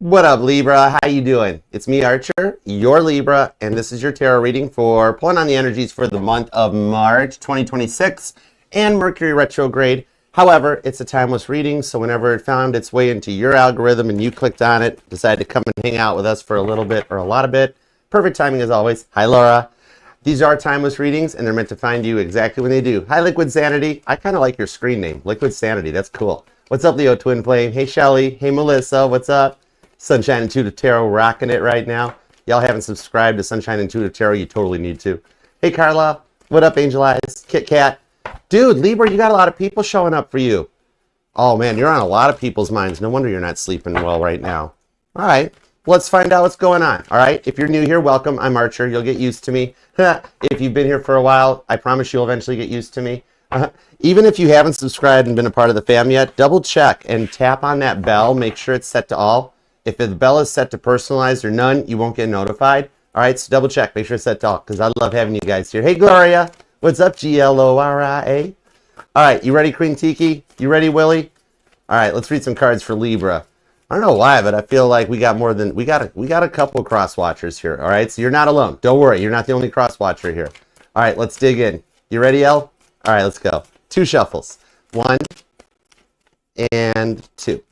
What up, Libra? How you doing? It's me, Archer, your Libra, and this is your tarot reading for pulling on the energies for the month of March 2026 and Mercury retrograde. However, it's a timeless reading, so whenever it found its way into your algorithm and you clicked on it, decided to come and hang out with us for a little bit or a lot of bit, perfect timing as always. Hi, Laura. These are timeless readings, and they're meant to find you exactly when they do. Hi, Liquid Sanity. I kind of like your screen name, Liquid Sanity. That's cool. What's up, Leo Twin Flame? Hey, Shelly. Hey, Melissa. What's up? Sunshine Intuitive Tarot rocking it right now. Y'all haven't subscribed to Sunshine Intuitive Tarot, you totally need to. Hey, Carla. What up, Angel Eyes? Kit Kat. Dude, Libra, you got a lot of people showing up for you. Oh, man, you're on a lot of people's minds. No wonder you're not sleeping well right now. All right, let's find out what's going on. All right, if you're new here, welcome. I'm Archer. You'll get used to me. If you've been here for a while, I promise you'll eventually get used to me. Even if you haven't subscribed and been a part of the fam yet, double check and tap on that bell. Make sure it's set to all. If the bell is set to personalized or none, you won't get notified. All right, so double check. Make sure it's set to all because I love having you guys here. Hey, Gloria. What's up, Gloria? All right, you ready, Queen Tiki? You ready, Willie? All right, let's read some cards for Libra. I don't know why, but I feel like we got more than we got a couple cross watchers here. All right, so you're not alone. Don't worry, you're not the only cross watcher here. All right, let's dig in. You ready, El? All right, let's go. 2 shuffles. 1 and 2.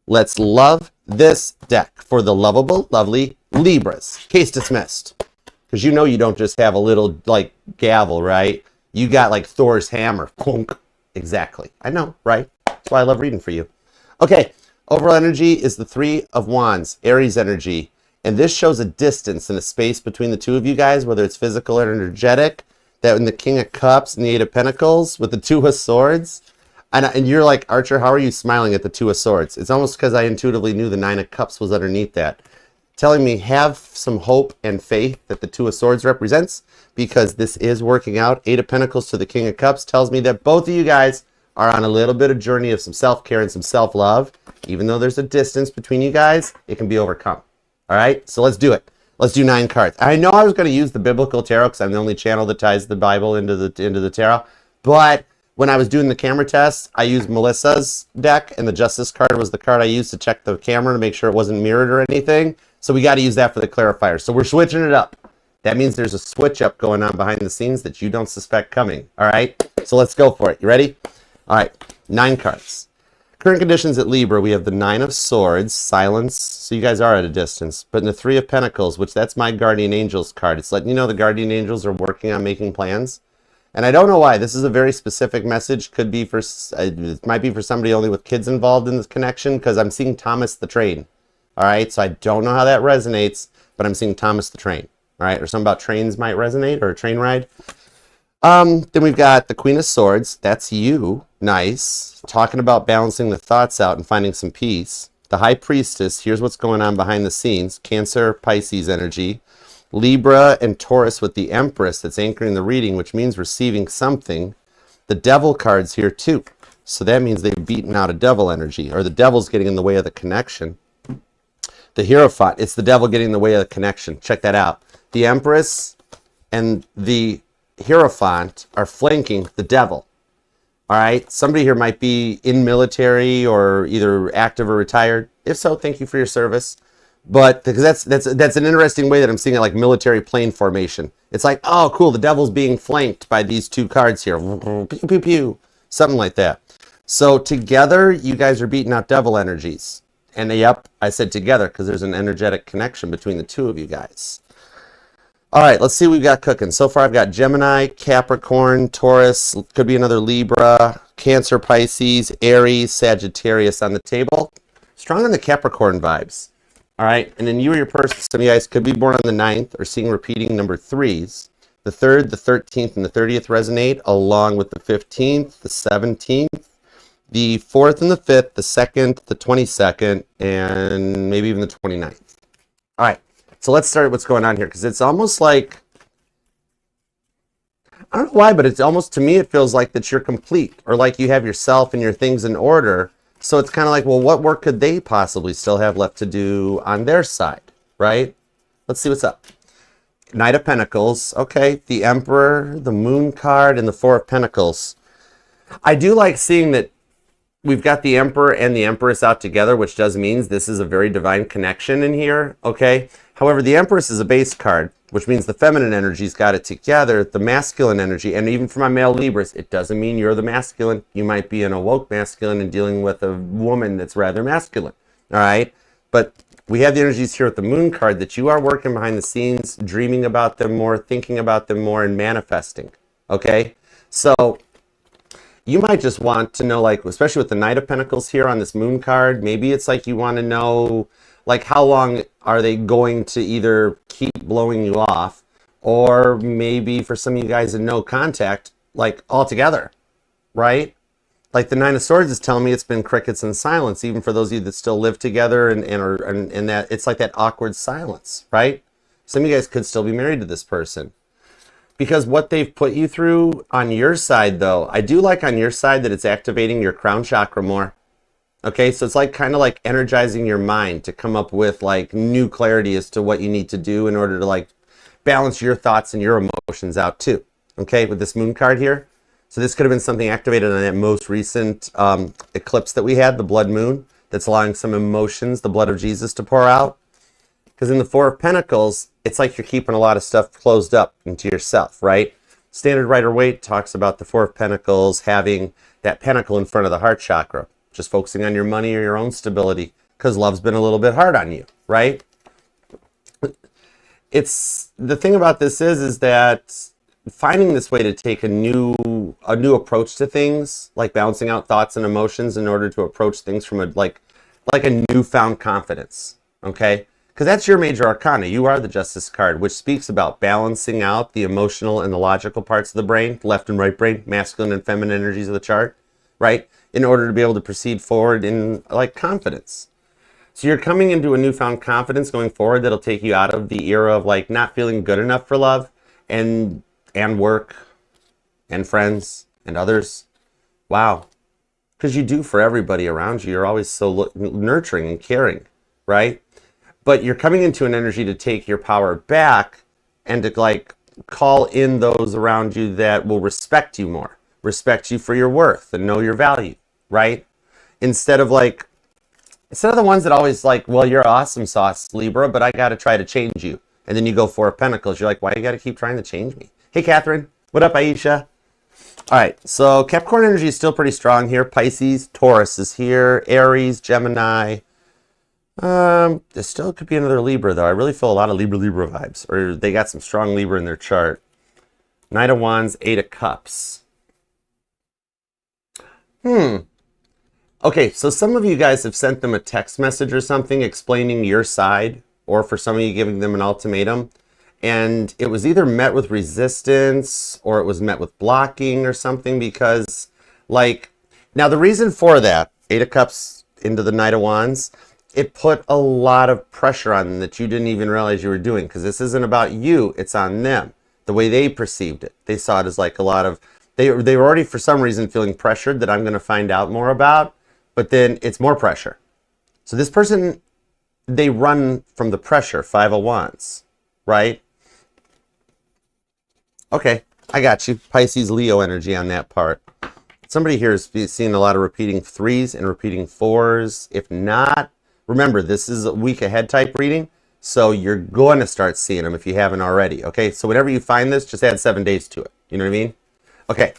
Let's love this deck for the lovable, lovely Libras. Case dismissed. Because you know you don't just have a little, like, gavel, right? You got, like, Thor's hammer. Clunk. Exactly. I know, right? That's why I love reading for you. Okay. Overall energy is the 3 of Wands. Aries energy. And this shows a distance and a space between the two of you guys, whether it's physical or energetic. That in the King of Cups and the 8 of Pentacles with the 2 of Swords. And you're like, Archer, how are you smiling at the 2 of Swords? It's almost because I intuitively knew the 9 of Cups was underneath that. Telling me have some hope and faith that the 2 of Swords represents because this is working out. 8 of Pentacles to the King of Cups tells me that both of you guys are on a little bit of journey of some self-care and some self-love. Even though there's a distance between you guys, it can be overcome. All right, so let's do it. Let's do 9 cards. I know I was going to use the biblical tarot because I'm the only channel that ties the Bible into the tarot, but when I was doing the camera test, I used Melissa's deck, and the Justice card was the card I used to check the camera to make sure it wasn't mirrored or anything. So we got to use that for the clarifier. So we're switching it up. That means there's a switch up going on behind the scenes that you don't suspect coming. All right? So let's go for it. You ready? All right. 9 cards. Current conditions at Libra, we have the 9 of Swords, silence. So you guys are at a distance. But in the 3 of Pentacles, which that's my Guardian Angels card, it's letting you know the Guardian Angels are working on making plans. And I don't know why. This is a very specific message. Could be for, it might be for somebody only with kids involved in this connection because I'm seeing Thomas the Train. All right, so I don't know how that resonates, but I'm seeing Thomas the Train. All right, or something about trains might resonate or a train ride. Then we've got the Queen of Swords. That's you. Nice. Talking about balancing the thoughts out and finding some peace. The High Priestess. Here's what's going on behind the scenes. Cancer, Pisces energy. Libra and Taurus with the Empress that's anchoring the reading, which means receiving something. The Devil card's here too. So that means they've beaten out a devil energy, or the devil's getting in the way of the connection. The Hierophant, it's the devil getting in the way of the connection. Check that out. The Empress and the Hierophant are flanking the devil. All right, somebody here might be in military or either active or retired. If so, thank you for your service. But because that's an interesting way that I'm seeing it, like military plane formation. It's like, oh, cool, the devil's being flanked by these 2 cards here. Pew, pew, pew. Something like that. So together, you guys are beating out devil energies. And yep, I said together because there's an energetic connection between the 2 of you guys. All right, let's see what we've got cooking. So far, I've got Gemini, Capricorn, Taurus, could be another Libra, Cancer, Pisces, Aries, Sagittarius on the table. Strong on the Capricorn vibes. All right, and then you or your person, some of you guys could be born on the 9th or seeing repeating number 3s. The 3rd, the 13th, and the 30th resonate, along with the 15th, the 17th, the 4th and the 5th, the 2nd, the 22nd, and maybe even the 29th. All right, so let's start what's going on here, because it's almost like, I don't know why, but it's almost, to me, it feels like that you're complete, or like you have yourself and your things in order. So it's kind of like, well, what work could they possibly still have left to do on their side, right? Let's see what's up. Knight of Pentacles. Okay, the Emperor, the Moon card, and the 4 of Pentacles. I do like seeing that we've got the Emperor and the Empress out together, which does means this is a very divine connection in here, okay? However, the Empress is a base card, which means the feminine energy's got it together, the masculine energy, and even for my male Libras, it doesn't mean you're the masculine. You might be an awoke masculine and dealing with a woman that's rather masculine, all right? But we have the energies here with the Moon card that you are working behind the scenes, dreaming about them more, thinking about them more, and manifesting, okay? So you might just want to know, like, especially with the Knight of Pentacles here on this Moon card, maybe it's like you want to know, like, how long are they going to either keep blowing you off, or maybe for some of you guys in no contact, like, altogether, right? Like the Nine of Swords is telling me it's been crickets and silence, even for those of you that still live together and that it's like that awkward silence, right? Some of you guys could still be married to this person. Because what they've put you through on your side, though, I do like on your side that it's activating your crown chakra more. Okay, so it's like kind of like energizing your mind to come up with like new clarity as to what you need to do in order to like balance your thoughts and your emotions out too. Okay, with this Moon card here. So this could have been something activated on that most recent eclipse that we had, the blood moon, that's allowing some emotions, the blood of Jesus, to pour out. Because in the Four of Pentacles, it's like you're keeping a lot of stuff closed up into yourself, right? Standard Rider-Waite talks about the Four of Pentacles having that pentacle in front of the heart chakra, just focusing on your money or your own stability, because love's been a little bit hard on you, right? It's the thing about this is that finding this way to take a new approach to things, like balancing out thoughts and emotions in order to approach things from a newfound confidence, okay? Because that's your major arcana. You are the Justice card, which speaks about balancing out the emotional and the logical parts of the brain, left and right brain, masculine and feminine energies of the chart, right? In order to be able to proceed forward in like confidence. So you're coming into a newfound confidence going forward that'll take you out of the era of like not feeling good enough for love and work and friends and others. Wow. Because you do for everybody around you. You're always so nurturing and caring, right? But you're coming into an energy to take your power back and to like call in those around you that will respect you more, respect you for your worth and know your value, right? Instead of the ones that always like, well, you're awesome sauce, Libra, but I got to try to change you. And then you go Four of Pentacles. You're like, why you got to keep trying to change me? Hey, Catherine. What up, Aisha? All right, so Capricorn energy is still pretty strong here. Pisces, Taurus is here. Aries, Gemini. There still could be another Libra, though. I really feel a lot of Libra vibes. Or they got some strong Libra in their chart. Knight of Wands, Eight of Cups. Okay, so some of you guys have sent them a text message or something explaining your side, or for some of you giving them an ultimatum. And it was either met with resistance or it was met with blocking or something because, like, now the reason for that, Eight of Cups into the Knight of Wands, it put a lot of pressure on them that you didn't even realize you were doing because this isn't about you, it's on them. The way they perceived it. They saw it as like a lot of, they were already for some reason feeling pressured that I'm going to find out more about, but then it's more pressure. So this person, they run from the pressure, Five of Wands, right? Okay, I got you. Pisces, Leo energy on that part. Somebody here is seeing a lot of repeating threes and repeating fours. If not, remember, this is a week ahead type reading, so you're going to start seeing them if you haven't already, okay? So whenever you find this, just add 7 days to it. You know what I mean? Okay.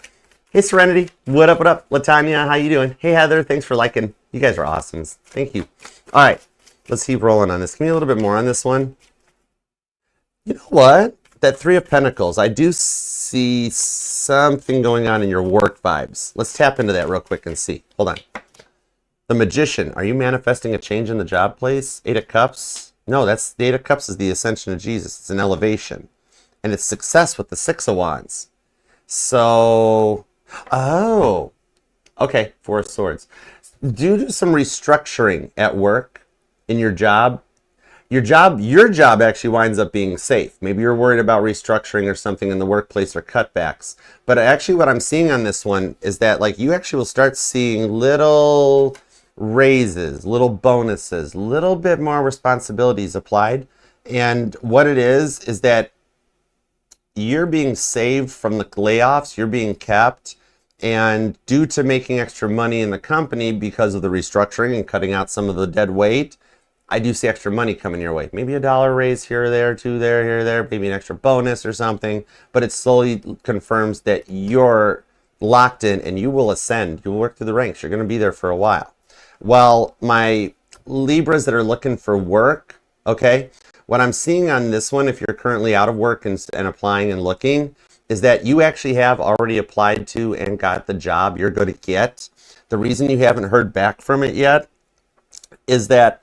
Hey, Serenity. What up, what up? Latanya, how you doing? Hey, Heather. Thanks for liking. You guys are awesome. Thank you. All right. Let's keep rolling on this. Give me a little bit more on this one. You know what? That Three of Pentacles, I do see something going on in your work vibes. Let's tap into that real quick and see. Hold on. The Magician, are you manifesting a change in the job place? Eight of Cups? No, that's the Eight of Cups is the ascension of Jesus. It's an elevation. And it's success with the Six of Wands. So, oh, okay, Four of Swords. Due to some restructuring at work in your job actually winds up being safe. Maybe you're worried about restructuring or something in the workplace or cutbacks. But actually what I'm seeing on this one is that like you actually will start seeing little raises, little bonuses, little bit more responsibilities applied. And what it is that you're being saved from the layoffs, you're being kept, And due to making extra money in the company because of the restructuring and cutting out some of the dead weight, I do see extra money coming your way. Maybe $1 raise here or there, $2 there, here or there, maybe an extra bonus or something. But it slowly confirms that you're locked in and you will ascend. You'll work through the ranks. You're going to be there for a while. Well, my Libras that are looking for work, okay, what I'm seeing on this one, if you're currently out of work and applying and looking, is that you actually have already applied to and got the job you're going to get. The reason you haven't heard back from it yet is that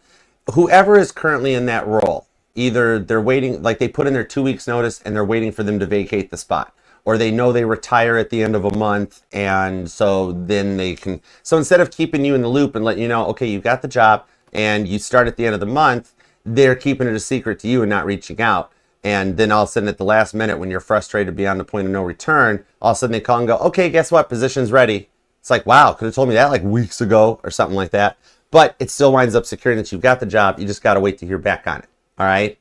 whoever is currently in that role, either they're waiting, like they put in their 2 weeks notice and they're waiting for them to vacate the spot, or they know they retire at the end of a month, and so then they can, so instead of keeping you in the loop and letting you know, okay, you got the job and you start at the end of the month, they're keeping it a secret to you and not reaching out. And then all of a sudden at the last minute when you're frustrated beyond the point of no return, all of a sudden they call and go, okay, guess what? Position's ready. It's like, wow, could have told me that like weeks ago or something like that. But it still winds up securing that you've got the job. You just got to wait to hear back on it. All right.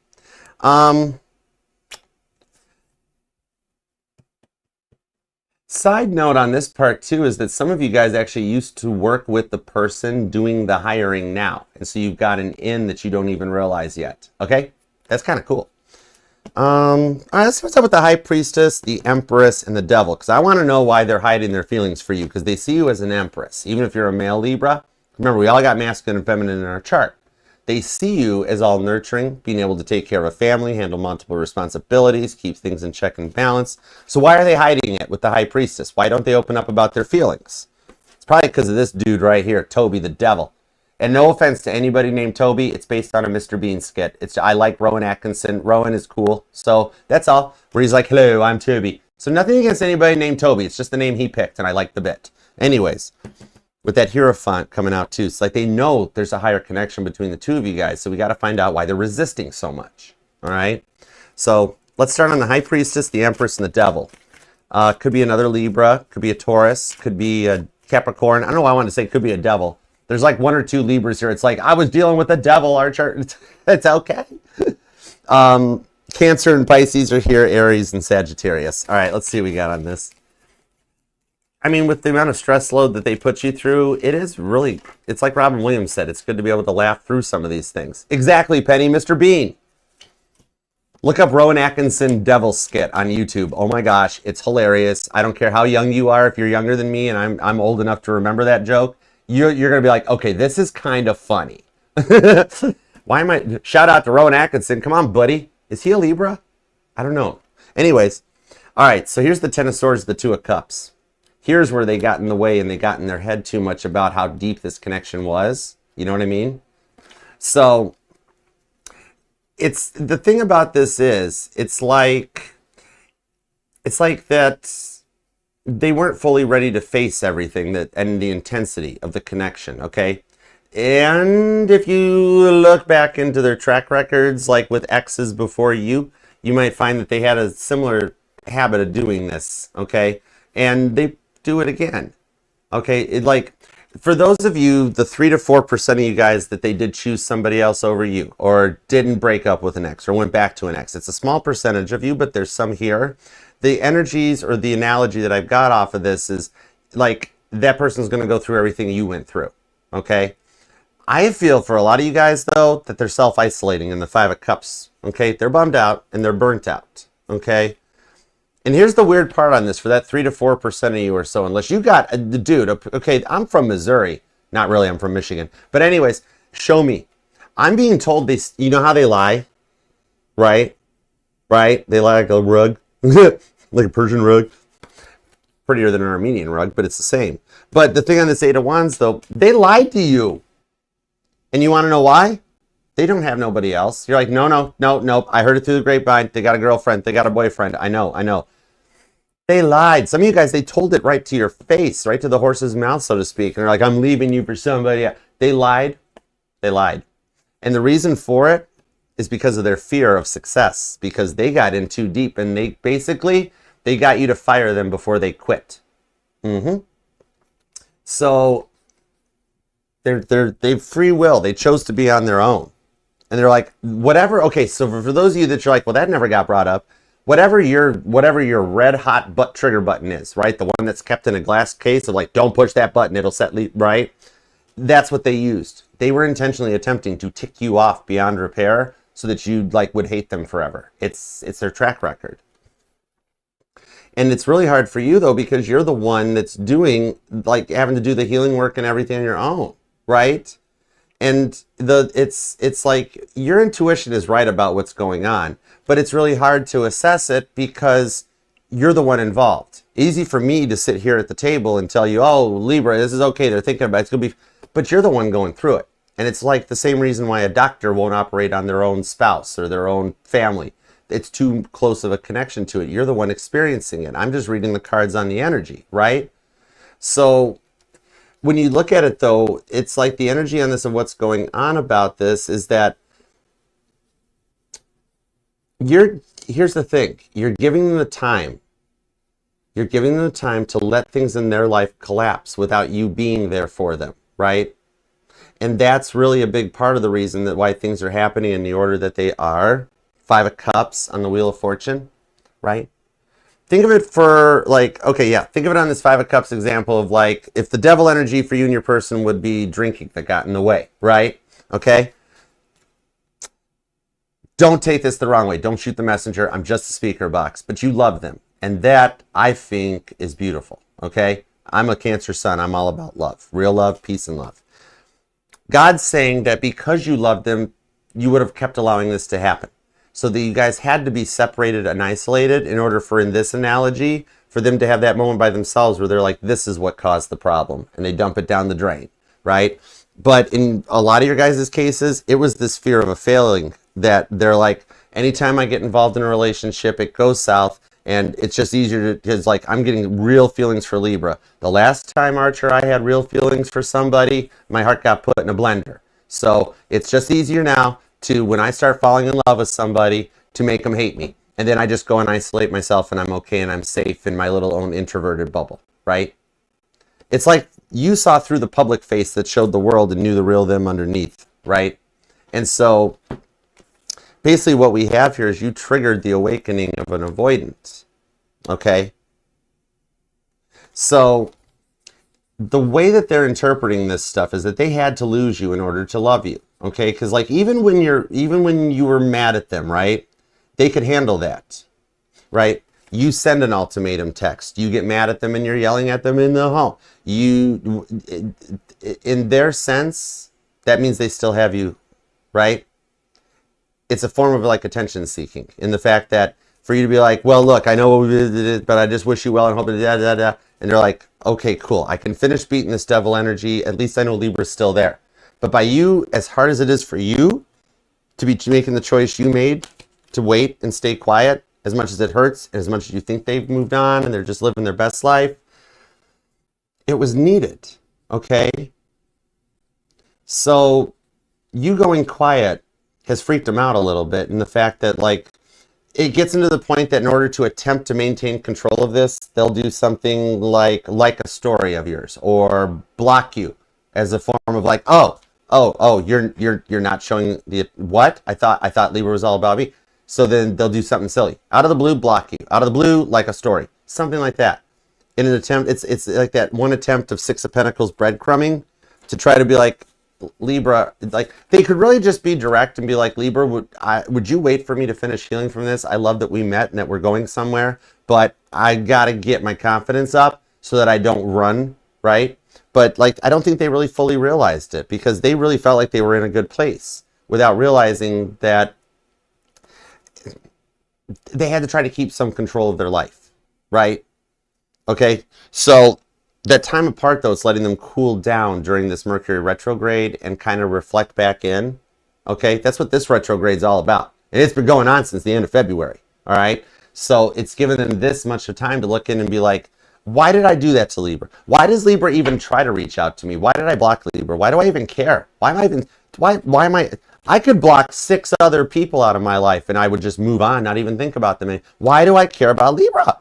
Side note on this part too is that some of you guys actually used to work with the person doing the hiring now. And so you've got an in that you don't even realize yet. Okay. That's kind of cool. All right, let's start with the High Priestess, the Empress, and the Devil, because I want to know why they're hiding their feelings for you, because they see you as an Empress. Even if you're a male Libra, remember, we all got masculine and feminine in our chart. They see you as all nurturing, being able to take care of a family, handle multiple responsibilities, keep things in check and balance. So why are they hiding it with the High Priestess? Why don't they open up about their feelings? It's probably because of this dude right here, Toby the Devil. And no offense to anybody named Toby, it's based on a Mr. Bean skit. I like Rowan Atkinson. Rowan is cool. So that's all. Where he's like, hello, I'm Toby. So nothing against anybody named Toby. It's just the name he picked, and I like the bit. Anyways, with that Hierophant coming out too, it's like they know there's a higher connection between the two of you guys. So we got to find out why they're resisting so much. All right. So let's start on the High Priestess, the Empress, and the Devil. Could be another Libra. Could be a Taurus. Could be a Capricorn. I don't know why I wanted to say could be a Devil. There's like 1 or 2 Libras here. It's like, I was dealing with the devil, our chart. It's okay. Cancer and Pisces are here, Aries and Sagittarius. All right, let's see what we got on this. I mean, with the amount of stress load that they put you through, it is really, it's like Robin Williams said, it's good to be able to laugh through some of these things. Exactly, Penny, Mr. Bean. Look up Rowan Atkinson Devil skit on YouTube. Oh my gosh, it's hilarious. I don't care how young you are. If you're younger than me and I'm old enough to remember that joke, you're going to be like, okay, this is kind of funny. Why am I... Shout out to Rowan Atkinson. Come on, buddy. Is he a Libra? I don't know. Anyways. All right, so here's the Ten of Swords, the Two of Cups. Here's where they got in the way and they got in their head too much about how deep this connection was. You know what I mean? So, it's... The thing about this is, it's like that... They weren't fully ready to face everything and the intensity of the connection, okay? And if you look back into their track records, like with exes before you, you might find that they had a similar habit of doing this, okay? And they do it again, okay? For those of you, the 3 to 4% of you guys that they did choose somebody else over you, or didn't break up with an ex, or went back to an ex, it's a small percentage of you, but there's some here. The energies or the analogy that I've got off of this is like that person's going to go through everything you went through. Okay. I feel for a lot of you guys, though, that they're self-isolating in the 5 of Cups. Okay. They're bummed out and they're burnt out. Okay. And here's the weird part on this for that 3 to 4% of you or so, unless you got a dude. Okay. I'm from Missouri. Not really. I'm from Michigan. But anyways, show me. I'm being told you know how they lie? Right? Right? They lie like a rug. Like a Persian rug. Prettier than an Armenian rug, but it's the same. But the thing on this 8 of Wands, though, they lied to you. And you want to know why? They don't have nobody else. You're like, no. I heard it through the grapevine. They got a girlfriend. They got a boyfriend. I know. They lied. Some of you guys, they told it right to your face, right to the horse's mouth, so to speak. And they're like, I'm leaving you for somebody else. They lied. And the reason for it is because of their fear of success, because they got in too deep and they got you to fire them before they quit. So they've free will. They chose to be on their own. And they're like, whatever. Okay, so for those of you that you're like, well, that never got brought up. whatever your red hot butt trigger button is, right? The one that's kept in a glass case of like, don't push that button, it'll set, right? That's what they used. They were intentionally attempting to tick you off beyond repair so that you like would hate them forever. It's their track record. And it's really hard for you though, because you're the one that's doing, like, having to do the healing work and everything on your own, right? And it's like your intuition is right about what's going on, but it's really hard to assess it because you're the one involved. Easy for me to sit here at the table and tell you, oh, Libra, this is okay, they're thinking about it, it's gonna be, but you're the one going through it. And it's like the same reason why a doctor won't operate on their own spouse or their own family. It's too close of a connection to it. You're the one experiencing it. I'm just reading the cards on the energy, right? So when you look at it though, it's like the energy on this and what's going on about this is that here's the thing, you're giving them the time. You're giving them the time to let things in their life collapse without you being there for them, right? And that's really a big part of the reason that why things are happening in the order that they are. 5 of Cups on the Wheel of Fortune, right? Think of it for like, okay, yeah, think of it on this 5 of Cups example of like, if the devil energy for you and your person would be drinking that got in the way, right? Okay? Don't take this the wrong way. Don't shoot the messenger. I'm just a speaker box, but you love them. And that, I think, is beautiful, okay? I'm a Cancer sun. I'm all about love. Real love, peace, and love. God's saying that because you love them, you would have kept allowing this to happen. So that you guys had to be separated and isolated in order for, in this analogy, for them to have that moment by themselves where they're like, this is what caused the problem. And they dump it down the drain, right? But in a lot of your guys' cases, it was this fear of a failing that they're like, anytime I get involved in a relationship, it goes south. And it's just easier to, because like, I'm getting real feelings for Libra. The last time, Archer, I had real feelings for somebody, my heart got put in a blender. So it's just easier now to, when I start falling in love with somebody, to make them hate me. And then I just go and isolate myself and I'm okay and I'm safe in my little own introverted bubble, right? It's like you saw through the public face that showed the world and knew the real them underneath, right? And so basically what we have here is you triggered the awakening of an avoidance, okay? So the way that they're interpreting this stuff is that they had to lose you in order to love you, okay? Because like even when you were mad at them, right? They could handle that, right? You send an ultimatum text. You get mad at them and you're yelling at them in the home. In their sense, that means they still have you, right? It's a form of like attention seeking in the fact that for you to be like, well, look, I know what we did, but I just wish you well and hope that, and they're like, okay, cool. I can finish beating this devil energy. At least I know Libra's still there. But by you, as hard as it is for you to be making the choice you made to wait and stay quiet, as much as it hurts, and as much as you think they've moved on and they're just living their best life, it was needed, okay? So you going quiet has freaked them out a little bit, in the fact that like it gets into the point that in order to attempt to maintain control of this, they'll do something like a story of yours or block you as a form of like, oh, you're not showing the what? I thought Libra was all about me. So then they'll do something silly. Out of the blue, block you. Out of the blue, like a story. Something like that. In an attempt, it's like that one attempt of 6 of Pentacles breadcrumbing to try to be like, Libra, like they could really just be direct and be like, Libra, would you wait for me to finish healing from this? I love that we met and that we're going somewhere, but I gotta get my confidence up so that I don't run, right? But like, I don't think they really fully realized it, because they really felt like they were in a good place without realizing that they had to try to keep some control of their life, right? Okay, so that time apart, though, it's letting them cool down during this Mercury retrograde and kind of reflect back in. Okay, that's what this retrograde is all about. And it's been going on since the end of February. All right, so it's given them this much of time to look in and be like, why did I do that to Libra? Why does Libra even try to reach out to me? Why did I block Libra? Why do I even care? Why am I, I could block 6 other people out of my life and I would just move on, not even think about them. Why do I care about Libra?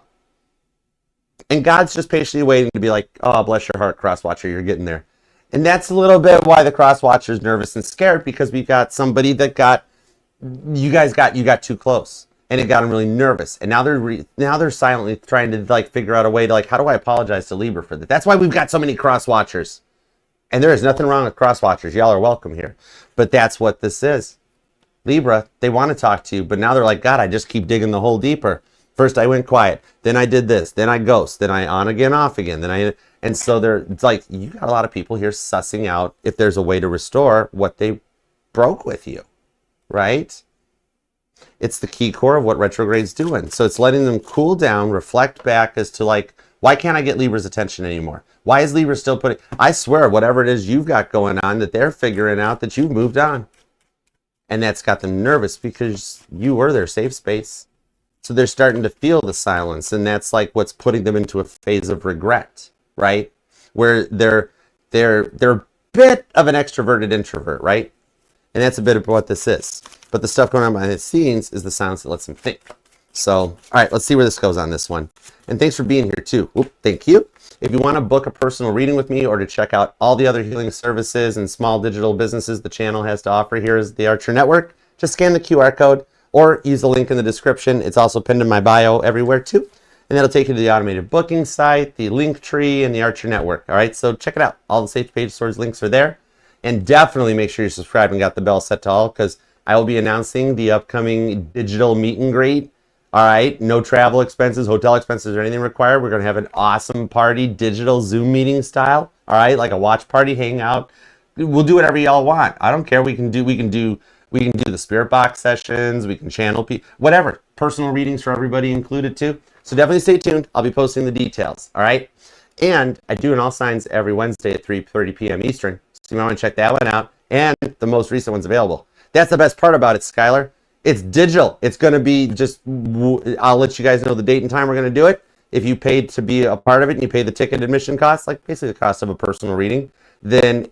And God's just patiently waiting to be like, oh, bless your heart, cross-watcher, you're getting there. And that's a little bit why the cross-watcher's nervous and scared, because we got somebody that you got too close. and it got them really nervous. And now they're silently trying to like figure out a way to like, how do I apologize to Libra for that? That's why we've got so many cross watchers. And there is nothing wrong with cross watchers. Y'all are welcome here. But that's what this is. Libra, they want to talk to you, but now they're like, God, I just keep digging the hole deeper. First I went quiet, then I did this, then I ghost, then I on again, off again, and so it's like, you got a lot of people here sussing out if there's a way to restore what they broke with you, right? It's the key core of what retrograde's doing. So it's letting them cool down, reflect back as to like, why can't I get Libra's attention anymore? Why is Libra still putting, I swear, whatever it is you've got going on, that they're figuring out that you've moved on. And that's got them nervous because you were their safe space. So they're starting to feel the silence, and that's like what's putting them into a phase of regret, right? Where they're a bit of an extroverted introvert, right? And that's a bit of what this is. But the stuff going on behind the scenes is the silence that lets them think. So, all right, let's see where this goes on this one. And thanks for being here too. Whoop, thank you. If you want to book a personal reading with me or to check out all the other healing services and small digital businesses the channel has to offer here is the Archer Network, just scan the QR code or use the link in the description. It's also pinned in my bio everywhere too. And that'll take you to the automated booking site, the link tree, and the Archer Network. All right, so check it out. All the Safe Page Swords links are there. And definitely make sure you subscribe and got the bell set to all, because I will be announcing the upcoming digital meet and greet. All right, no travel expenses, hotel expenses, or anything required. We're going to have an awesome party, digital Zoom meeting style. All right, like a watch party, hangout. We'll do whatever y'all want. I don't care. We can do the spirit box sessions. We can channel people, whatever. Personal readings for everybody included too. So definitely stay tuned. I'll be posting the details. All right, and I do an all signs every Wednesday at 3:30 p.m. Eastern. So you might want to check that one out. And the most recent one's available. That's the best part about it, Skylar. It's digital. It's going to be just, I'll let you guys know the date and time we're going to do it. If you paid to be a part of it and you pay the ticket admission cost, like basically the cost of a personal reading, then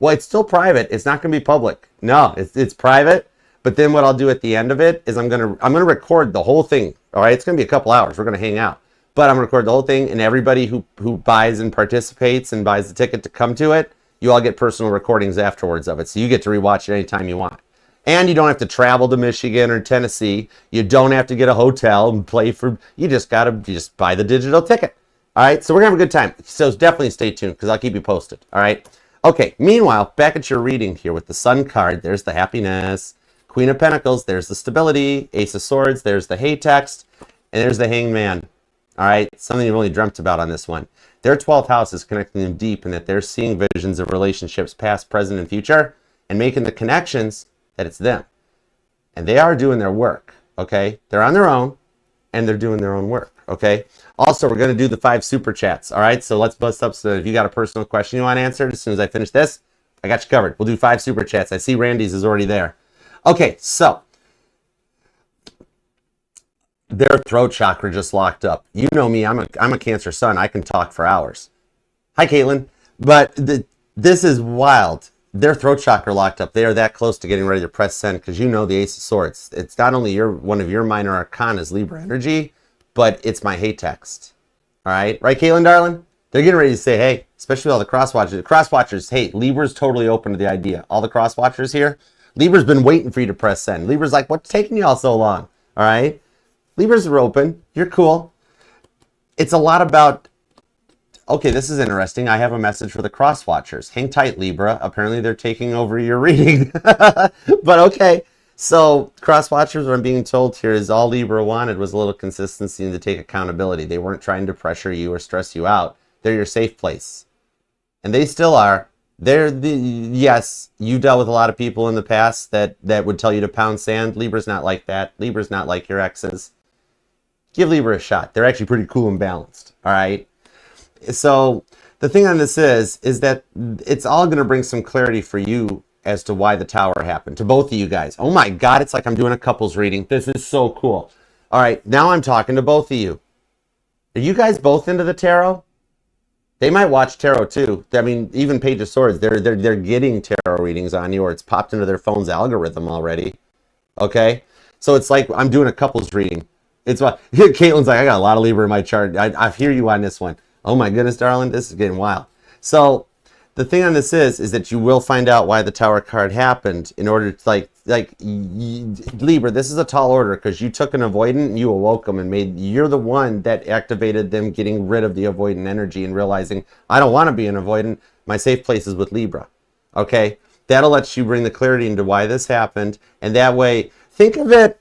well, it's still private. It's not going to be public. No, it's private. But then what I'll do at the end of it is I'm going to record the whole thing. All right. It's going to be a couple hours. We're going to hang out, but I'm going to record the whole thing, and everybody who buys and participates and buys the ticket to come to it, you all get personal recordings afterwards of it. So you get to rewatch it anytime you want. And you don't have to travel to Michigan or Tennessee. You don't have to get a hotel and you just buy the digital ticket. All right, so we're gonna have a good time. So definitely stay tuned, because I'll keep you posted. All right. Okay, meanwhile, back at your reading here with the Sun card, there's the happiness. Queen of Pentacles, there's the stability. Ace of Swords, there's the hey text. And there's the Hanged Man. All right, something you've only dreamt about on this one. Their 12th house is connecting them deep, and that they're seeing visions of relationships past, present, and future, and making the connections that it's them. And they are doing their work, okay? They're on their own, and they're doing their own work, okay? Also, we're going to do the 5 super chats, all right? So let's bust up. So if you got a personal question you want answered, as soon as I finish this, I got you covered. We'll do 5 super chats. I see Randy's is already there. Okay, so their throat chakra just locked up. You know me, I'm a Cancer sun. I can talk for hours. Hi, Caitlin. But this is wild. Their throat chakra locked up. They are that close to getting ready to press send, because you know the Ace of Swords. It's not only one of your minor arcanas, Libra energy, but it's my hey text. All right? Right, Caitlin, darling? They're getting ready to say hey, especially all the cross watchers. The cross watchers, hey, Libra's totally open to the idea. All the cross watchers here, Libra's been waiting for you to press send. Libra's like, what's taking y'all so long? All right? Libras are open. You're cool. It's a lot about, okay, this is interesting. I have a message for the cross watchers. Hang tight, Libra. Apparently they're taking over your reading. But okay. So cross watchers, what I'm being told here is all Libra wanted was a little consistency and to take accountability. They weren't trying to pressure you or stress you out. They're your safe place. And they still are. Yes, you dealt with a lot of people in the past that would tell you to pound sand. Libra's not like that. Libra's not like your exes. Give Libra a shot. They're actually pretty cool and balanced. All right. So the thing on this is that it's all going to bring some clarity for you as to why the tower happened to both of you guys. Oh my God, it's like I'm doing a couples reading. This is so cool. All right, now I'm talking to both of you. Are you guys both into the tarot? They might watch tarot too. I mean, even Page of Swords, they're getting tarot readings on you, or it's popped into their phone's algorithm already. Okay, so it's like I'm doing a couples reading. It's what Caitlin's like. I got a lot of Libra in my chart. I hear you on this one. Oh my goodness, darling, this is getting wild. So the thing on this is that you will find out why the Tower card happened in order to, like, Libra, this is a tall order because you took an avoidant and you awoke them and you're the one that activated them getting rid of the avoidant energy and realizing, I don't want to be an avoidant. My safe place is with Libra. Okay? That'll let you bring the clarity into why this happened. And that way, think of it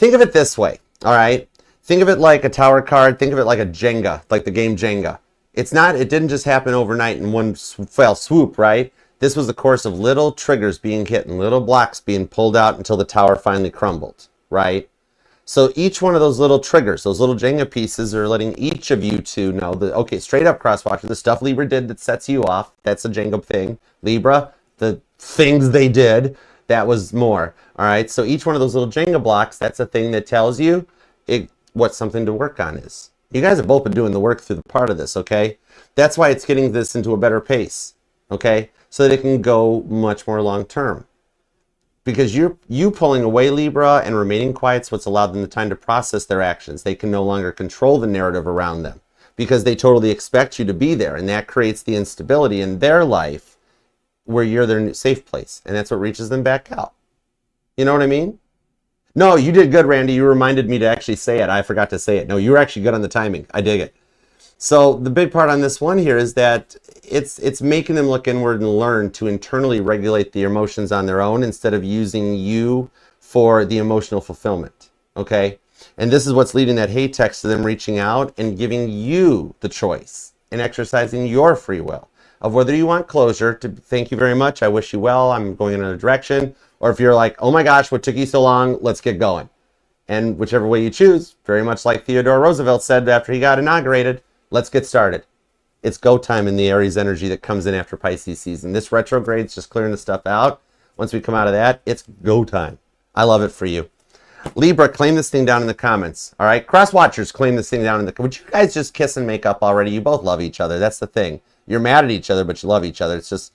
this way. All right? Think of it like a tower card. Think of it like a Jenga, like the game Jenga. It didn't just happen overnight in one fell swoop, right? This was the course of little triggers being hit and little blocks being pulled out until the tower finally crumbled, right? So each one of those little triggers, those little Jenga pieces are letting each of you two know that, okay, straight up crosswatcher, the stuff Libra did that sets you off, that's a Jenga thing. Libra, the things they did, that was more, all right? So each one of those little Jenga blocks, that's a thing that tells you what something to work on is. You guys have both been doing the work through the part of this, okay? That's why it's getting this into a better pace, okay? So that it can go much more long term. Because you pulling away Libra and remaining quiet is what's allowed them the time to process their actions. They can no longer control the narrative around them because they totally expect you to be there. And that creates the instability in their life where you're their safe place. And that's what reaches them back out. You know what I mean? No, you did good, Randy. You reminded me to actually say it. I forgot to say it. No, you were actually good on the timing. I dig it. So the big part on this one here is that it's making them look inward and learn to internally regulate the emotions on their own instead of using you for the emotional fulfillment, okay? And this is what's leading that hate text to them reaching out and giving you the choice and exercising your free will of whether you want closure to thank you very much, I wish you well, I'm going in another direction, or if you're like, oh my gosh, what took you so long, let's get going. And whichever way you choose, very much like Theodore Roosevelt said after he got inaugurated, let's get started. It's go time in the Aries energy that comes in after Pisces season. This retrograde's just clearing the stuff out. Once we come out of that, it's go time. I love it for you. Libra, claim this thing down in the comments. All right? Cross watchers, claim this thing down in the comments. Would you guys just kiss and make up already? You both love each other. That's the thing. You're mad at each other, but you love each other. It's just,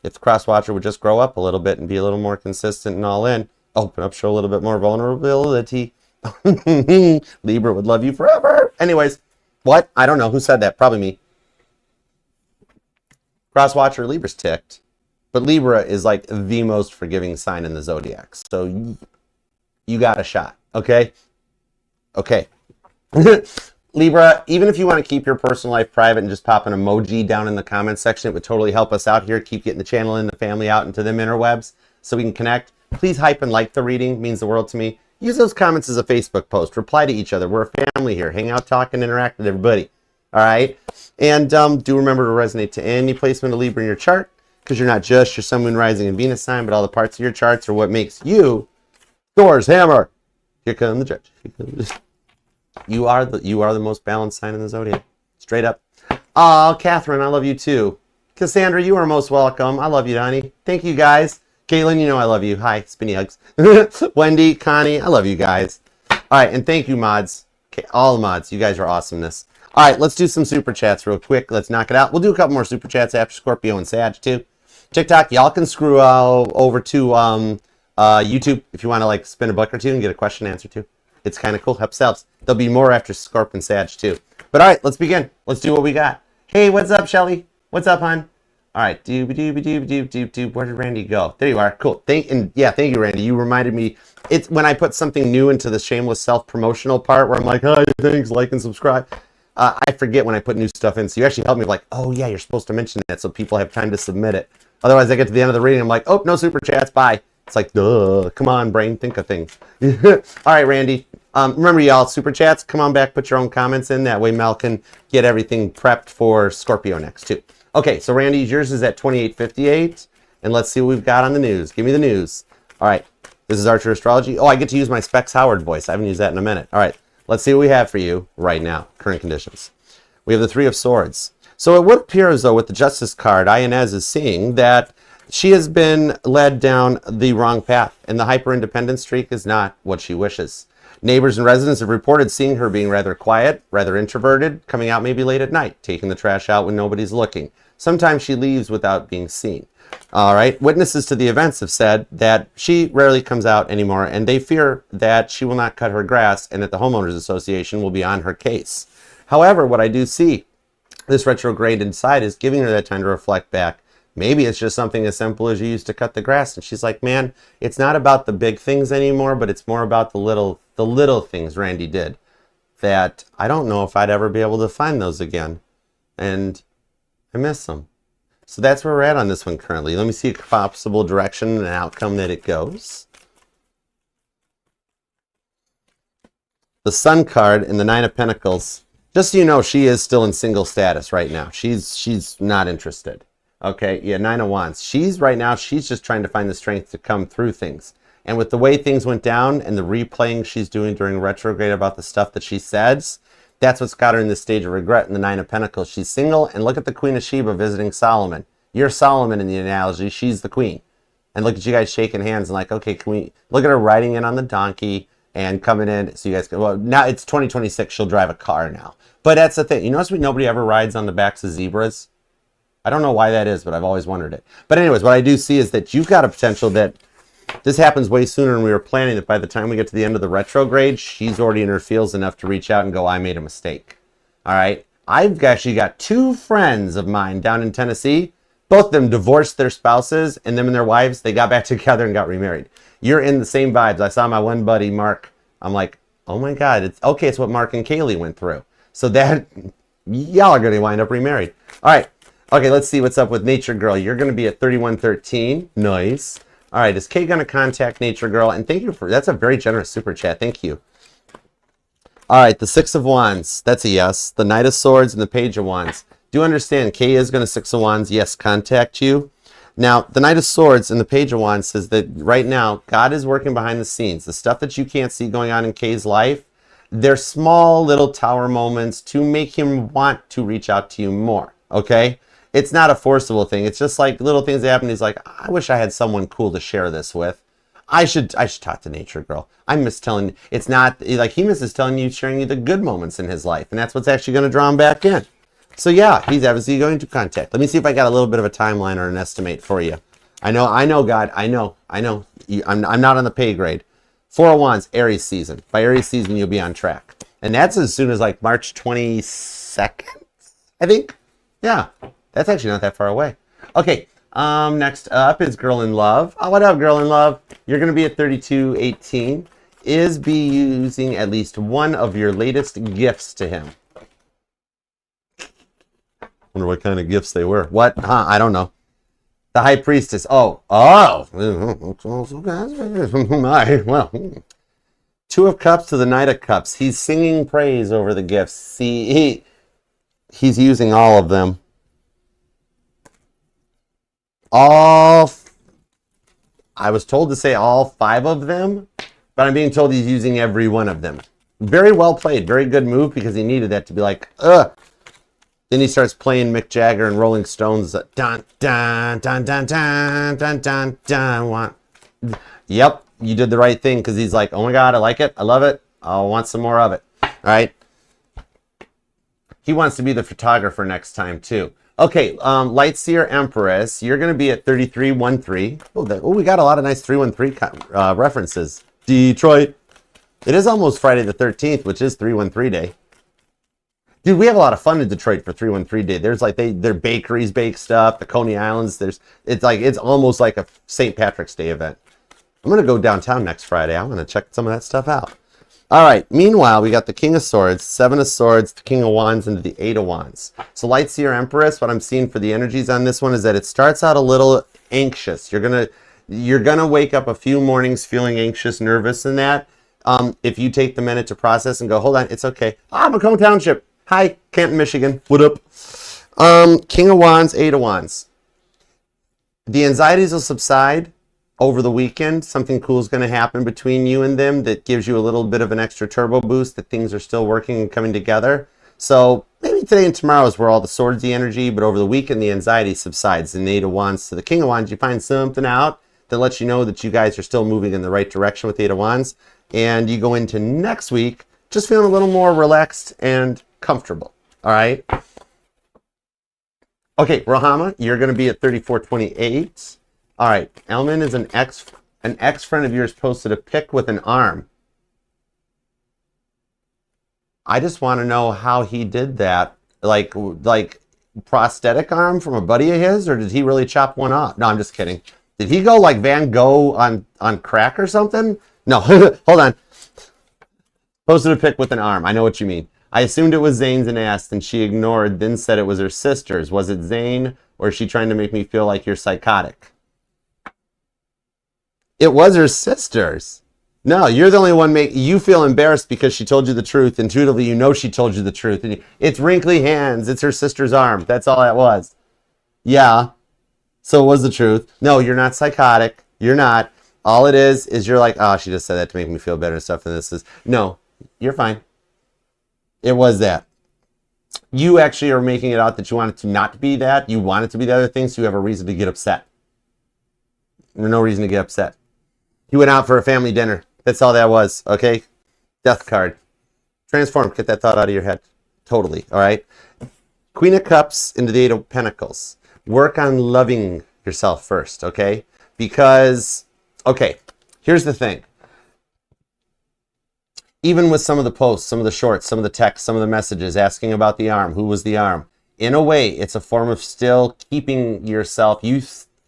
if the cross watcher would just grow up a little bit and be a little more consistent and all in, open up, show a little bit more vulnerability. Libra would love you forever. Anyways, what? I don't know. Who said that? Probably me. Crosswatcher, Libra's ticked. But Libra is like the most forgiving sign in the zodiac. So you got a shot. Okay? Okay. Libra, even if you want to keep your personal life private and just pop an emoji down in the comments section, it would totally help us out here. Keep getting the channel and the family out into them interwebs so we can connect. Please hype and like the reading. It means the world to me. Use those comments as a Facebook post. Reply to each other. We're a family here. Hang out, talk, and interact with everybody. All right? And do remember to resonate to any placement of Libra in your chart, because you're not just your Sun, Moon, Rising, and Venus sign, but all the parts of your charts are what makes you Thor's hammer. Here comes the judge. Here comes the judge. You are the most balanced sign in the zodiac. Straight up. Oh, Catherine, I love you too. Cassandra, you are most welcome. I love you, honey. Thank you, guys. Caitlin, you know I love you. Hi, spinny hugs. Wendy, Connie, I love you guys. All right, and thank you, mods. Okay, all the mods. You guys are awesomeness. All right, let's do some super chats real quick. Let's knock it out. We'll do a couple more super chats after Scorpio and Sag, too. TikTok, y'all can screw over to YouTube if you want to like spin a buck or two and get a question answered to. It's kind of cool. Helps. There'll be more after Scorp and Sag, too. But all right, let's begin. Let's do what we got. Hey, what's up, Shelly? What's up, hon? All right, doob. Where did Randy go? There you are. Cool. Thank you, Randy. You reminded me. It's when I put something new into the shameless self-promotional part where I'm like, hi, thanks, like and subscribe. I forget when I put new stuff in. So you actually helped me like, oh yeah, you're supposed to mention that so people have time to submit it. Otherwise, I get to the end of the reading, I'm like, oh, no super chats, bye. It's like, duh, come on, brain, think of things. All right, Randy. Remember, y'all, super chats, come on back, put your own comments in. That way Mel can get everything prepped for Scorpio next, too. Okay, so Randy, yours is at 2858, and let's see what we've got on the news. Give me the news. All right, this is Archer Astrology. Oh, I get to use my Specs Howard voice. I haven't used that in a minute. All right, let's see what we have for you right now, current conditions. We have the Three of Swords. So it would appear as though with the Justice card, Inez is seeing that she has been led down the wrong path, and the hyper-independent streak is not what she wishes. Neighbors and residents have reported seeing her being rather quiet, rather introverted, coming out maybe late at night, taking the trash out when nobody's looking. Sometimes she leaves without being seen. All right. Witnesses to the events have said that she rarely comes out anymore, and they fear that she will not cut her grass and that the homeowners association will be on her case. However, what I do see this retrograde inside is giving her that time to reflect back, Maybe it's just something as simple as you used to cut the grass. And she's like, man, it's not about the big things anymore, but it's more about the little things Randy did that I don't know if I'd ever be able to find those again. And I miss them. So that's where we're at on this one currently. Let me see a possible direction and outcome that it goes. The Sun card in the Nine of Pentacles. Just so you know, she is still in single status right now. She's not interested. Okay, yeah, Nine of Wands. She's just trying to find the strength to come through things. And with the way things went down and the replaying she's doing during retrograde about the stuff that she says, that's what's got her in this stage of regret in the Nine of Pentacles. She's single, and look at the Queen of Sheba visiting Solomon. You're Solomon in the analogy. She's the queen. And look at you guys shaking hands and like, okay, can we look at her riding in on the donkey and coming in so you guys can, well, now it's 2026. She'll drive a car now. But that's the thing. You notice nobody ever rides on the backs of zebras? I don't know why that is, but I've always wondered it. But anyways, what I do see is that you've got a potential that this happens way sooner than we were planning, that by the time we get to the end of the retrograde, she's already in her feels enough to reach out and go, I made a mistake. All right. I've actually got two friends of mine down in Tennessee. Both of them divorced their spouses, and them and their wives, they got back together and got remarried. You're in the same vibes. I saw my one buddy, Mark. I'm like, oh my God, it's okay. It's what Mark and Kaylee went through. So that y'all are going to wind up remarried. All right. Okay, let's see what's up with Nature Girl. You're going to be at 3113. Nice. All right, is Kay going to contact Nature Girl? And thank you for, that's a very generous super chat. Thank you. All right, the Six of Wands. That's a yes. The Knight of Swords and the Page of Wands. Do understand, Kay is going to Six of Wands, yes, contact you. Now, the Knight of Swords and the Page of Wands says that right now, God is working behind the scenes. The stuff that you can't see going on in Kay's life, they're small little tower moments to make him want to reach out to you more, okay? It's not a forcible thing. It's just like little things that happen. He's like, I wish I had someone cool to share this with. I should talk to Nature Girl. I miss telling, it's not, like he misses telling you, sharing you the good moments in his life. And that's what's actually going to draw him back in. So yeah, he's obviously going to contact. Let me see if I got a little bit of a timeline or an estimate for you. I know, God. I know. I'm not on the pay grade. Four of Wands, Aries season. By Aries season, you'll be on track. And that's as soon as like March 22nd, I think. Yeah. That's actually not that far away. Okay, next up is Girl in Love. Oh, what up, Girl in Love? You're going to be at 3218. Is be using at least one of your latest gifts to him. Wonder what kind of gifts they were. What? Huh, I don't know. The High Priestess. Oh. My, well. Two of Cups to the Knight of Cups. He's singing praise over the gifts. See, he's using all of them. I was told to say all 5 of them, but I'm being told he's using every one of them. Very well played. Very good move because he needed that to be like, ugh. Then he starts playing Mick Jagger and Rolling Stones. Dun, dun, dun, dun, dun, dun, dun, dun. Yep, you did the right thing because he's like, oh my God, I like it. I love it. I want some more of it. All right. He wants to be the photographer next time too. Okay, Lightseer Empress, you're going to be at 3313. Oh, we got a lot of nice 313 references. Detroit. It is almost Friday the 13th, which is 313 day. Dude, we have a lot of fun in Detroit for 313 day. There's like their bakeries bake stuff, the Coney Islands. It's almost like a St. Patrick's Day event. I'm going to go downtown next Friday. I want to check some of that stuff out. All right. Meanwhile, we got the King of Swords, Seven of Swords, the King of Wands, and the Eight of Wands. So Lightseer Empress, what I'm seeing for the energies on this one is that it starts out a little anxious. You're gonna wake up a few mornings feeling anxious, nervous, and that. If you take the minute to process and go, hold on, it's okay. Macomb Township. Hi, Canton, Michigan. What up? King of Wands, Eight of Wands. The anxieties will subside over the weekend. Something cool is going to happen between you and them that gives you a little bit of an extra turbo boost, that things are still working and coming together. So maybe today and tomorrow is where all the swordsy energy, but over the weekend the anxiety subsides. The Eight of Wands to the King of Wands, you find something out that lets you know that you guys are still moving in the right direction with the Eight of Wands. And you go into next week just feeling a little more relaxed and comfortable. All right. Okay, Rohama, you're going to be at 3428. All right, Elman is an ex friend of yours posted a pic with an arm. I just want to know how he did that. Like prosthetic arm from a buddy of his, or did he really chop one off? No, I'm just kidding. Did he go like Van Gogh on crack or something? No, hold on. Posted a pic with an arm. I know what you mean. I assumed it was Zane's and asked, and she ignored, then said it was her sister's. Was it Zane, or is she trying to make me feel like you're psychotic? It was her sister's. No, you're the only one you feel embarrassed because she told you the truth. Intuitively, you know she told you the truth. And it's wrinkly hands. It's her sister's arm. That's all that was. Yeah. So it was the truth. No, you're not psychotic. You're not. All it is you're like, oh, she just said that to make me feel better and stuff. And this is, no, you're fine. It was that. You actually are making it out that you want it to not be that. You want it to be the other thing, so you have a reason to get upset. There's no reason to get upset. You went out for a family dinner. That's all that was, okay? Death card. Transform. Get that thought out of your head. Totally, all right? Queen of Cups into the Eight of Pentacles. Work on loving yourself first, okay? Because, okay, here's the thing. Even with some of the posts, some of the shorts, some of the texts, some of the messages asking about the arm, who was the arm, in a way, it's a form of still keeping yourself, you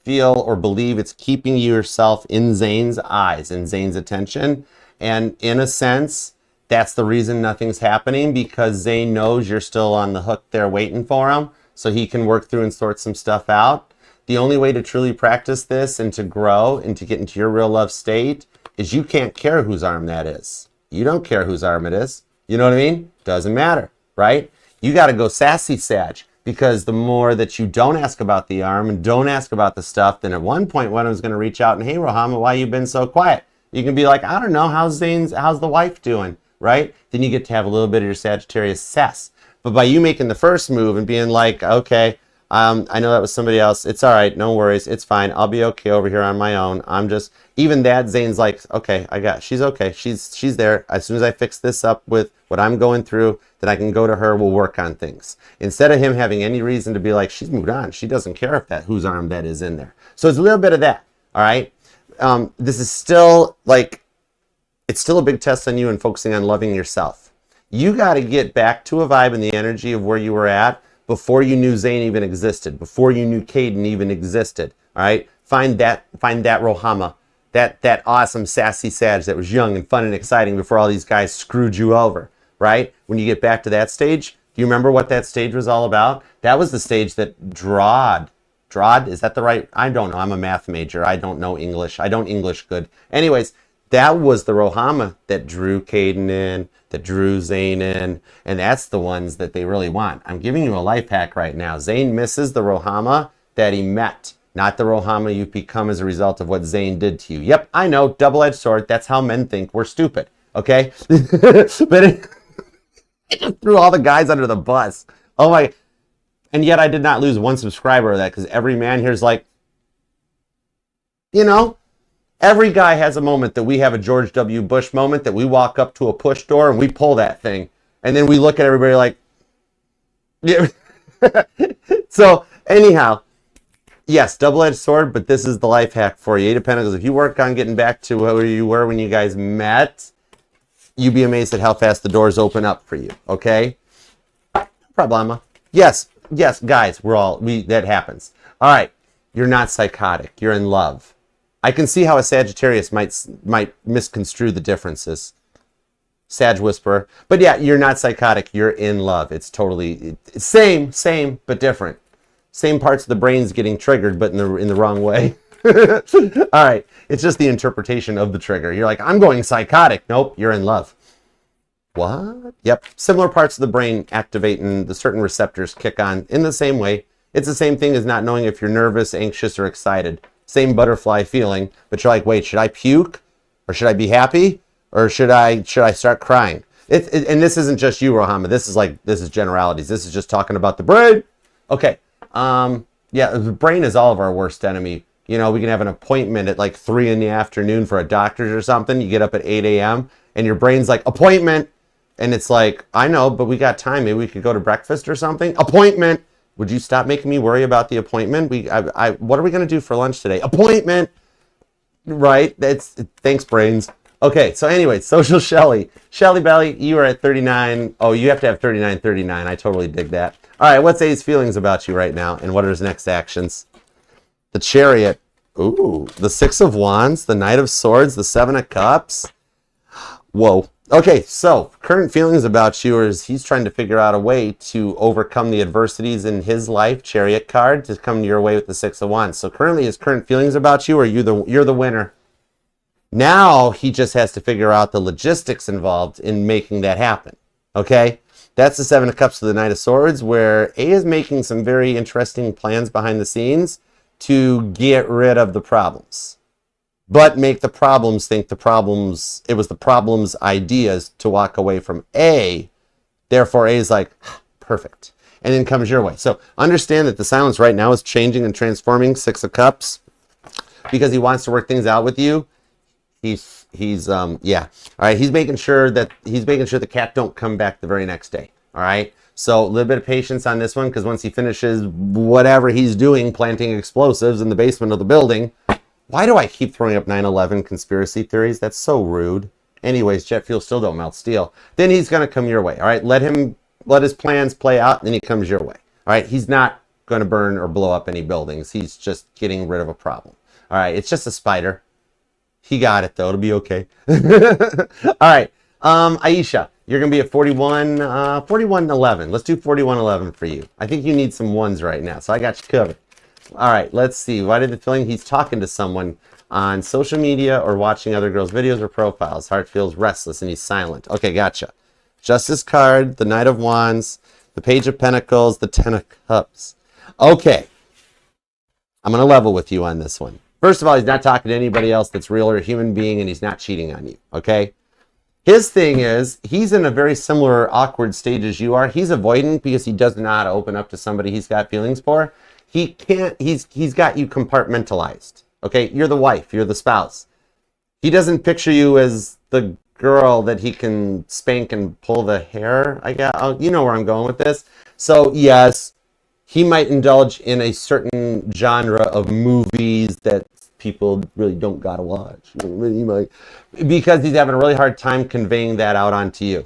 feel or believe it's keeping yourself in Zane's eyes, in Zane's attention. And in a sense, that's the reason nothing's happening, because Zane knows you're still on the hook there waiting for him, so he can work through and sort some stuff out. The only way to truly practice this and to grow and to get into your real love state is you can't care whose arm that is. You don't care whose arm it is. You know what I mean? Doesn't matter, right? You got to go sassy Sag, because the more that you don't ask about the arm and don't ask about the stuff, then at one point one of them's going to reach out and, hey, Rohama, why you been so quiet? You can be like, I don't know, how's the wife doing, right? Then you get to have a little bit of your Sagittarius sass. But by you making the first move and being like, okay, I know that was somebody else. It's all right. No worries. It's fine. I'll be okay over here on my own. I'm just, even that, Zane's like, okay, she's okay. She's there. As soon as I fix this up with what I'm going through, then I can go to her. We'll work on things. Instead of him having any reason to be like, she's moved on. She doesn't care if whose arm that is in there. So it's a little bit of that. All right. This is still like, it's still a big test on you and focusing on loving yourself. You got to get back to a vibe and the energy of where you were at before you knew Zane even existed, before you knew Caden even existed, all right? Find that Rohama, that awesome sassy Sag that was young and fun and exciting before all these guys screwed you over, right? When you get back to that stage, do you remember what that stage was all about? That was the stage that Drod, is that the right? I don't know. I'm a math major. I don't know English. I don't English good. Anyways, that was the Rohama that drew Caden in, that drew Zane in, and that's the ones that they really want. I'm giving you a life hack right now. Zane misses the Rohama that he met, not the Rohama you've become as a result of what Zane did to you. Yep, I know, double-edged sword. That's how men think we're stupid, okay? But I just threw all the guys under the bus. Oh my, and yet I did not lose one subscriber of that, because every man here is like, you know, every guy has a moment that we have a George W. Bush moment, that we walk up to a push door and we pull that thing. And then we look at everybody like, yeah. So anyhow, yes, double-edged sword, but this is the life hack for you. Eight of Pentacles. If you work on getting back to where you were when you guys met, you'd be amazed at how fast the doors open up for you, okay? No problema. Yes, guys, that happens. All right, you're not psychotic. You're in love. I can see how a Sagittarius might misconstrue the differences. Sag Whisperer. But yeah, you're not psychotic. You're in love. It's totally same, but different. Same parts of the brain's getting triggered, but in the wrong way. All right. It's just the interpretation of the trigger. You're like, I'm going psychotic. Nope, you're in love. What? Yep. Similar parts of the brain activate and the certain receptors kick on in the same way. It's the same thing as not knowing if you're nervous, anxious, or excited. Same butterfly feeling, but you're like, wait, should I puke? Or should I be happy? Or should I start crying? And this isn't just you, Rohama. This is generalities. This is just talking about the brain. Okay. Yeah, the brain is all of our worst enemy. You know, we can have an appointment at like 3 in the afternoon for a doctor's or something. You get up at 8 a.m. and your brain's like, appointment. And it's like, I know, but we got time. Maybe we could go to breakfast or something. Appointment. Would you stop making me worry about the appointment? What are we going to do for lunch today? Appointment. Right? Thanks, brains. Okay, so anyway, Social Shelly. Shelly Belly, you are at 39. Oh, you have to have 39.39. I totally dig that. All right, what's A's feelings about you right now, and what are his next actions? The Chariot. Ooh, the Six of Wands, the Knight of Swords, the Seven of Cups. Whoa. Okay, so current feelings about you is he's trying to figure out a way to overcome the adversities in his life, Chariot card, to come your way with the Six of Wands. So currently his current feelings about you are you're the winner. Now he just has to figure out the logistics involved in making that happen. Okay? That's the Seven of Cups to the Knight of Swords, where A is making some very interesting plans behind the scenes to get rid of the problems. But make the problems think it was the problem's ideas to walk away from A. Therefore, A is like, perfect. And then comes your way. So understand that the silence right now is changing and transforming, Six of Cups, because he wants to work things out with you. He's yeah. All right, he's making sure the cat don't come back the very next day. All right. So a little bit of patience on this one, because once he finishes whatever he's doing, planting explosives in the basement of the building. Why do I keep throwing up 9/11 conspiracy theories? That's so rude. Anyways, jet fuel still don't melt steel. Then he's going to come your way. All right, let his plans play out, and then he comes your way. All right, he's not going to burn or blow up any buildings. He's just getting rid of a problem. All right, it's just a spider. He got it, though. It'll be okay. All right, Aisha, you're going to be at 41-11. Let's do 41-11 for you. I think you need some ones right now, so I got you covered. All right, let's see. Why did the feeling he's talking to someone on social media or watching other girls' videos or profiles? Heart feels restless and he's silent. Okay, gotcha. Justice card, the Knight of Wands, the Page of Pentacles, the Ten of Cups. Okay, I'm going to level with you on this one. First of all, he's not talking to anybody else that's real or a human being, and he's not cheating on you, okay? His thing is, he's in a very similar awkward stage as you are. He's avoidant because he doesn't know how to open up to somebody he's got feelings for. He can't, he's got you compartmentalized, okay? You're the wife, you're the spouse. He doesn't picture you as the girl that he can spank and pull the hair, I guess. Oh, you know where I'm going with this. So yes, he might indulge in a certain genre of movies that people really don't gotta watch. He might, because he's having a really hard time conveying that out onto you.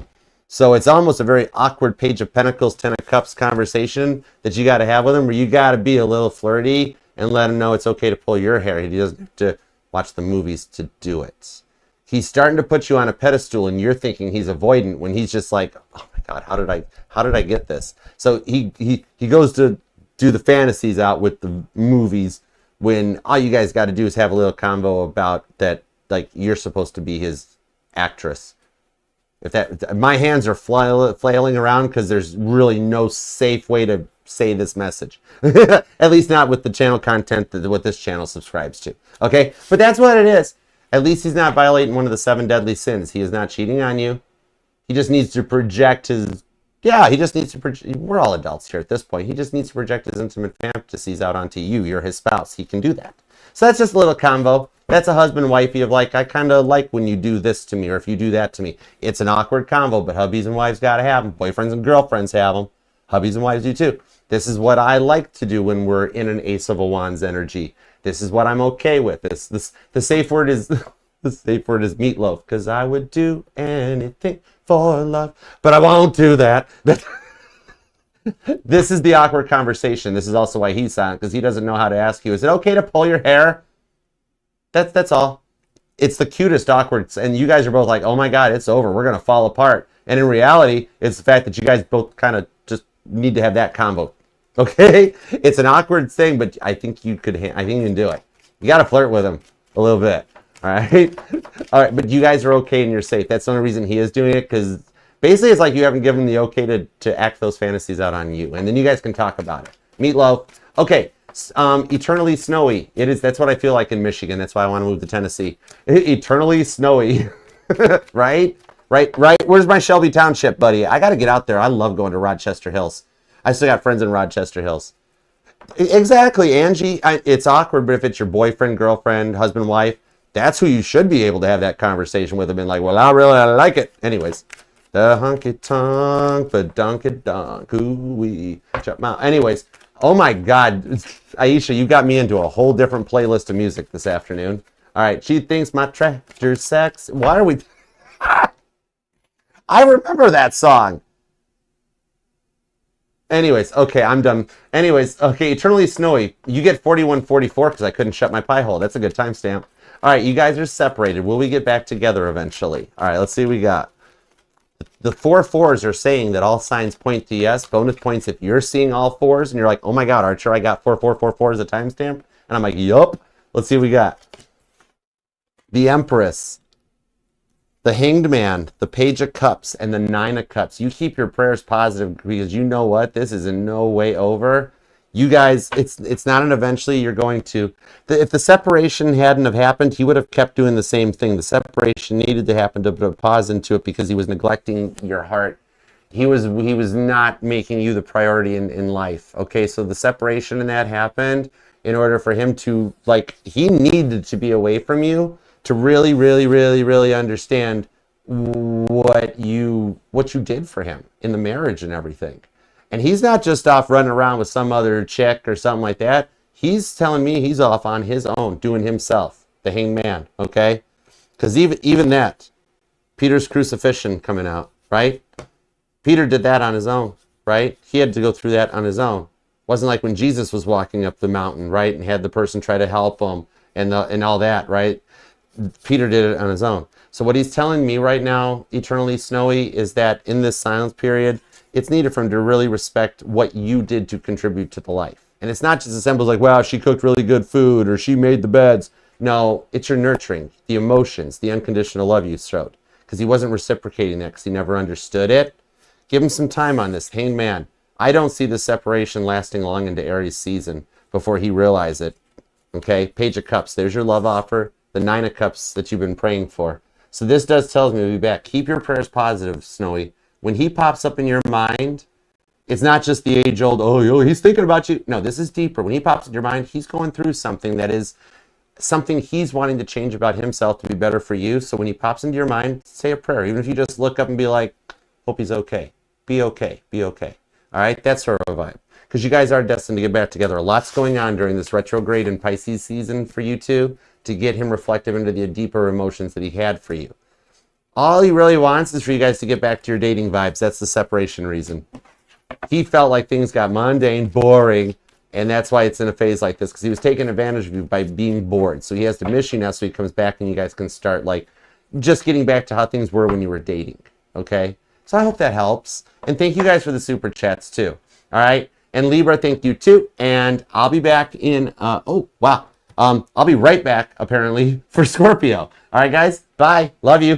So it's almost a very awkward Page of Pentacles, Ten of Cups conversation that you got to have with him, where you got to be a little flirty and let him know it's okay to pull your hair. He doesn't have to watch the movies to do it. He's starting to put you on a pedestal, and you're thinking he's avoidant when he's just like, oh my God, how did I get this? So he goes to do the fantasies out with the movies when all you guys got to do is have a little convo about that, like you're supposed to be his actress. If that, my hands are flailing around because there's really no safe way to say this message. At least not with the channel content that what this channel subscribes to. Okay, but that's what it is. At least he's not violating one of the 7 deadly sins. He is not cheating on you. He just needs to project his, he just needs to project, we're all adults here at this point. He just needs to project his intimate fantasies out onto you. You're his spouse. He can do that. So that's just a little combo. That's a husband-wifey of like, I kind of like when you do this to me or if you do that to me. It's an awkward combo, but hubbies and wives got to have them. Boyfriends and girlfriends have them. Hubbies and wives do too. This is what I like to do when we're in an Ace of Wands energy. This is what I'm okay with. The safe word is meatloaf, because I would do anything for love, but I won't do that. This is the awkward conversation. This is also why he's silent, because he doesn't know how to ask you, is it okay to pull your hair? That's all. It's the cutest awkward, and you guys are both like, oh my God, it's over. We're going to fall apart. And in reality, it's the fact that you guys both kind of just need to have that combo. Okay? It's an awkward thing, but I think you can do it. You got to flirt with him a little bit. All right? All right, but you guys are okay and you're safe. That's the only reason he is doing it, because basically it's like you haven't given him the okay to act those fantasies out on you. And then you guys can talk about it. Meatloaf. Okay. Eternally snowy. It is. That's what I feel like in Michigan. That's why I want to move to Tennessee. Eternally snowy. Right? Where's my Shelby Township, buddy? I got to get out there. I love going to Rochester Hills. I still got friends in Rochester Hills. Exactly, Angie. It's awkward, but if it's your boyfriend, girlfriend, husband, wife, that's who you should be able to have that conversation with. Them and like, well, I like it. Anyways, the hunky tonk, the dunky donk, ooh wee, chop mouth. Anyways. Oh my God, Aisha, you got me into a whole different playlist of music this afternoon. All right, she thinks my tractor's sex. Why are we? I remember that song. Anyways, okay, I'm done. Anyways, okay, Eternally Snowy. You get 4144 because I couldn't shut my pie hole. That's a good timestamp. All right, you guys are separated. Will we get back together eventually? All right, let's see what we got. The 4 4s are saying that all signs point to yes. Bonus points if you're seeing all 4s and you're like, oh my God, Archer, I got 4444 as a timestamp. And I'm like, yup. Let's see what we got. The Empress, the Hanged Man, the Page of Cups, and the Nine of Cups. You keep your prayers positive because you know what? This is in no way over. You guys, it's not an eventually you're going to. If the separation hadn't have happened, he would have kept doing the same thing. The separation needed to happen to put a pause into it because he was neglecting your heart. He was not making you the priority in life. Okay, so the separation and that happened in order for him to, like, he needed to be away from you to really, really, really, really understand what you did for him in the marriage and everything. And he's not just off running around with some other chick or something like that. He's telling me he's off on his own, doing himself, the Hanged Man, okay? Because even that, Peter's crucifixion coming out, right? Peter did that on his own, right? He had to go through that on his own. Wasn't like when Jesus was walking up the mountain, right? And had the person try to help him and all that, right? Peter did it on his own. So what he's telling me right now, Eternally Snowy, is that in this silence period, it's needed for him to really respect what you did to contribute to the life. And it's not just as simple as like, wow, she cooked really good food or she made the beds. No, it's your nurturing, the emotions, the unconditional love you showed. Because he wasn't reciprocating that because he never understood it. Give him some time on this, Hanged Man. I don't see the separation lasting long into Aries season before he realizes it. Okay, Page of Cups, there's your love offer. The Nine of Cups that you've been praying for. So this tells me to be back. Keep your prayers positive, Snowy. When he pops up in your mind, it's not just the age-old, oh, yo, he's thinking about you. No, this is deeper. When he pops in your mind, he's going through something that is something he's wanting to change about himself to be better for you. So when he pops into your mind, say a prayer. Even if you just look up and be like, hope he's okay. Be okay. Be okay. All right? That's sort of a vibe. Because you guys are destined to get back together. A lot's going on during this retrograde and Pisces season for you two to get him reflective into the deeper emotions that he had for you. All he really wants is for you guys to get back to your dating vibes. That's the separation reason. He felt like things got mundane, boring, and that's why it's in a phase like this, because he was taking advantage of you by being bored. So he has to miss you now so he comes back and you guys can start like just getting back to how things were when you were dating. Okay? So I hope that helps. And thank you guys for the super chats too. All right? And Libra, thank you too. And I'll be back in, oh, wow. I'll be right back, apparently, for Scorpio. All right, guys? Bye. Love you.